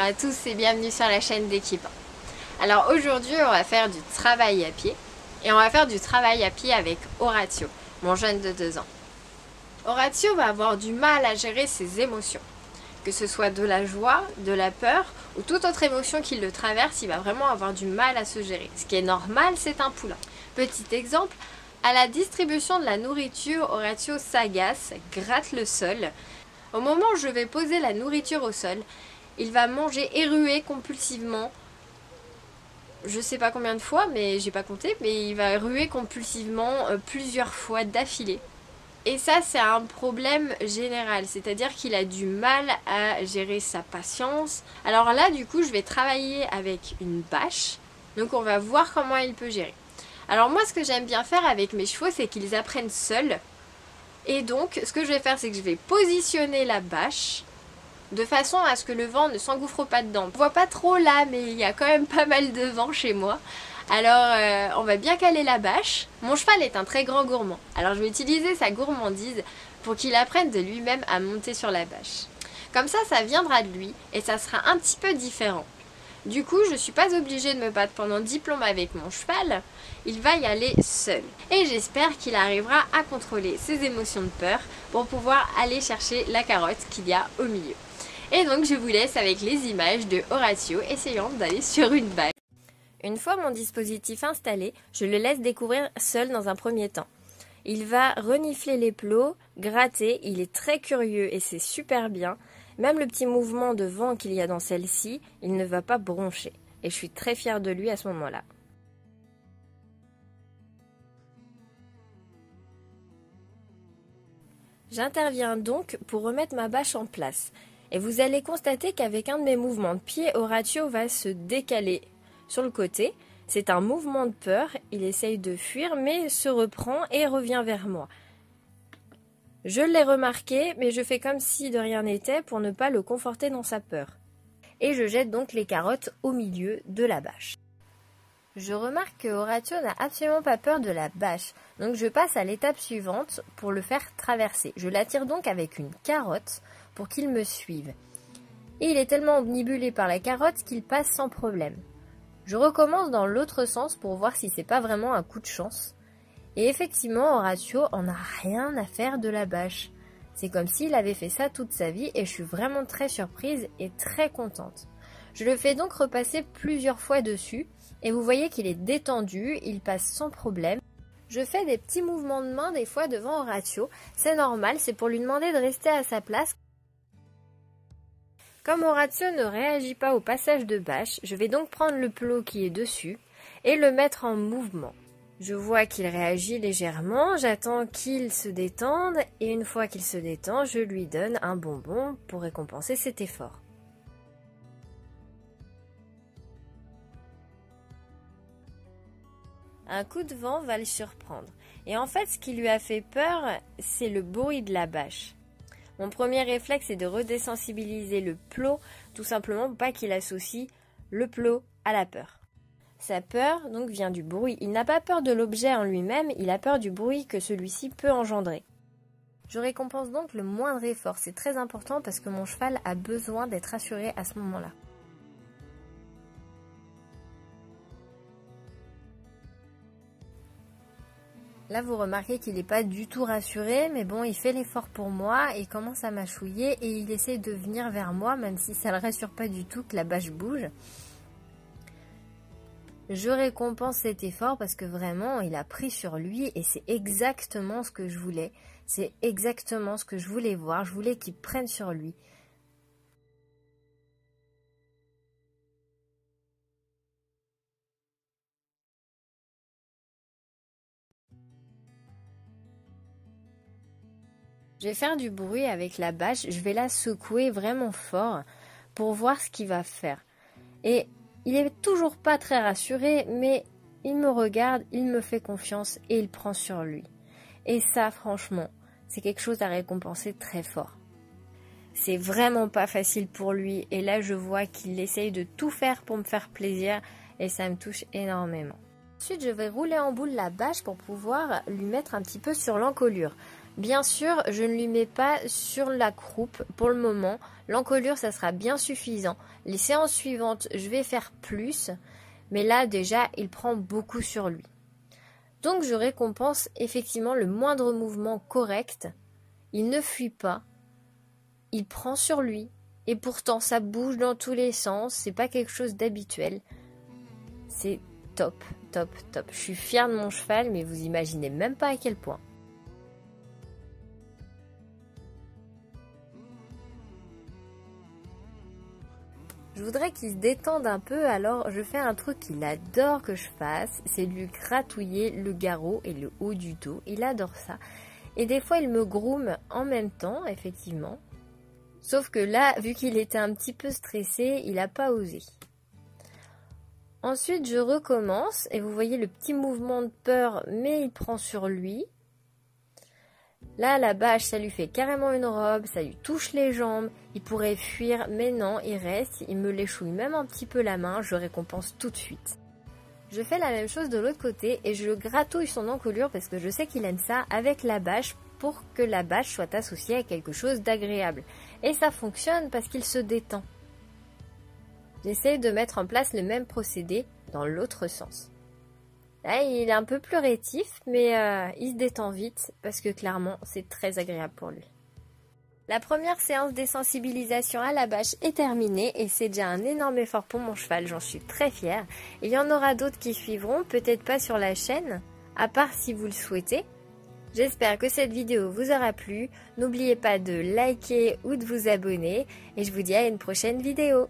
à tous et bienvenue sur la chaîne d'Équipe 1. Alors aujourd'hui on va faire du travail à pied et on va faire du travail à pied avec Horatio, mon jeune de 2 ans. Horatio va avoir du mal à gérer ses émotions, que ce soit de la joie, de la peur ou toute autre émotion qui le traverse, il va vraiment avoir du mal à se gérer. Ce qui est normal, c'est un poulain. Petit exemple, à la distribution de la nourriture, Horatio s'agace, gratte le sol. Au moment où je vais poser la nourriture au sol, il va manger et ruer compulsivement. Je sais pas combien de fois, mais j'ai pas compté, mais il va ruer compulsivement plusieurs fois d'affilée. Et ça, c'est un problème général, c'est-à-dire qu'il a du mal à gérer sa patience. Alors là, du coup, je vais travailler avec une bâche, donc on va voir comment il peut gérer. Alors moi, ce que j'aime bien faire avec mes chevaux, c'est qu'ils apprennent seuls. Et donc, ce que je vais faire, c'est que je vais positionner la bâche de façon à ce que le vent ne s'engouffre pas dedans. On voit pas trop là, mais il y a quand même pas mal de vent chez moi. Alors, on va bien caler la bâche. Mon cheval est un très grand gourmand. Alors, je vais utiliser sa gourmandise pour qu'il apprenne de lui-même à monter sur la bâche. Comme ça viendra de lui et ça sera un petit peu différent. Du coup, je ne suis pas obligée de me battre pendant 10 plombes avec mon cheval, il va y aller seul. Et j'espère qu'il arrivera à contrôler ses émotions de peur pour pouvoir aller chercher la carotte qu'il y a au milieu. Et donc je vous laisse avec les images de Horatio essayant d'aller sur une bâche. Une fois mon dispositif installé, je le laisse découvrir seul dans un premier temps. Il va renifler les plots, gratter, il est très curieux et c'est super bien. Même le petit mouvement de vent qu'il y a dans celle-ci, il ne va pas broncher. Et je suis très fière de lui à ce moment-là. J'interviens donc pour remettre ma bâche en place. Et vous allez constater qu'avec un de mes mouvements de pied, Horatio va se décaler sur le côté. C'est un mouvement de peur, il essaye de fuir mais se reprend et revient vers moi. Je l'ai remarqué, mais je fais comme si de rien n'était pour ne pas le conforter dans sa peur. Et je jette donc les carottes au milieu de la bâche. Je remarque que Horatio n'a absolument pas peur de la bâche, donc je passe à l'étape suivante pour le faire traverser. Je l'attire donc avec une carotte pour qu'il me suive. Et il est tellement omnibulé par la carotte qu'il passe sans problème. Je recommence dans l'autre sens pour voir si c'est pas vraiment un coup de chance. Et effectivement, Horatio en a rien à faire de la bâche. C'est comme s'il avait fait ça toute sa vie et je suis vraiment très surprise et très contente. Je le fais donc repasser plusieurs fois dessus et vous voyez qu'il est détendu, il passe sans problème. Je fais des petits mouvements de main des fois devant Horatio, c'est normal, c'est pour lui demander de rester à sa place. Comme Horatio ne réagit pas au passage de bâche, je vais donc prendre le plot qui est dessus et le mettre en mouvement. Je vois qu'il réagit légèrement, j'attends qu'il se détende et une fois qu'il se détend, je lui donne un bonbon pour récompenser cet effort. Un coup de vent va le surprendre. Et en fait, ce qui lui a fait peur, c'est le bruit de la bâche. Mon premier réflexe est de redésensibiliser le plot, tout simplement pour pas qu'il associe le plot à la peur. Sa peur donc vient du bruit. Il n'a pas peur de l'objet en lui-même, il a peur du bruit que celui-ci peut engendrer. Je récompense donc le moindre effort. C'est très important parce que mon cheval a besoin d'être rassuré à ce moment-là. Là, vous remarquez qu'il n'est pas du tout rassuré, mais bon, il fait l'effort pour moi, il commence à m'achouiller et il essaie de venir vers moi, même si ça ne le rassure pas du tout que la bâche bouge. Je récompense cet effort parce que vraiment, il a pris sur lui et c'est exactement ce que je voulais. C'est exactement ce que je voulais voir. Je voulais qu'il prenne sur lui. Je vais faire du bruit avec la bâche. Je vais la secouer vraiment fort pour voir ce qu'il va faire. Et il est toujours pas très rassuré, mais il me regarde, il me fait confiance et il prend sur lui. Et ça, franchement, c'est quelque chose à récompenser très fort. C'est vraiment pas facile pour lui et là je vois qu'il essaye de tout faire pour me faire plaisir et ça me touche énormément. Ensuite, je vais rouler en boule la bâche pour pouvoir lui mettre un petit peu sur l'encolure. Bien sûr, je ne lui mets pas sur la croupe pour le moment. L'encolure, ça sera bien suffisant. Les séances suivantes, je vais faire plus. Mais là, déjà, il prend beaucoup sur lui. Donc, je récompense effectivement le moindre mouvement correct. Il ne fuit pas. Il prend sur lui. Et pourtant, ça bouge dans tous les sens. C'est pas quelque chose d'habituel. C'est top, top, top. Je suis fière de mon cheval, mais vous imaginez même pas à quel point. Je voudrais qu'il se détende un peu, alors je fais un truc qu'il adore que je fasse, c'est lui gratouiller le garrot et le haut du dos. Il adore ça. Et des fois, il me groome en même temps, effectivement. Sauf que là, vu qu'il était un petit peu stressé, il n'a pas osé. Ensuite, je recommence et vous voyez le petit mouvement de peur, mais il prend sur lui. Là, la bâche, ça lui fait carrément une robe, ça lui touche les jambes. Il pourrait fuir, mais non, il reste. Il me l'échouille même un petit peu la main, je récompense tout de suite. Je fais la même chose de l'autre côté et je gratouille son encolure parce que je sais qu'il aime ça avec la bâche pour que la bâche soit associée à quelque chose d'agréable. Et ça fonctionne parce qu'il se détend. J'essaie de mettre en place le même procédé dans l'autre sens. Là, il est un peu plus rétif, mais il se détend vite parce que clairement, c'est très agréable pour lui. La première séance désensibilisation à la bâche est terminée et c'est déjà un énorme effort pour mon cheval, j'en suis très fière. Il y en aura d'autres qui suivront, peut-être pas sur la chaîne, à part si vous le souhaitez. J'espère que cette vidéo vous aura plu. N'oubliez pas de liker ou de vous abonner et je vous dis à une prochaine vidéo.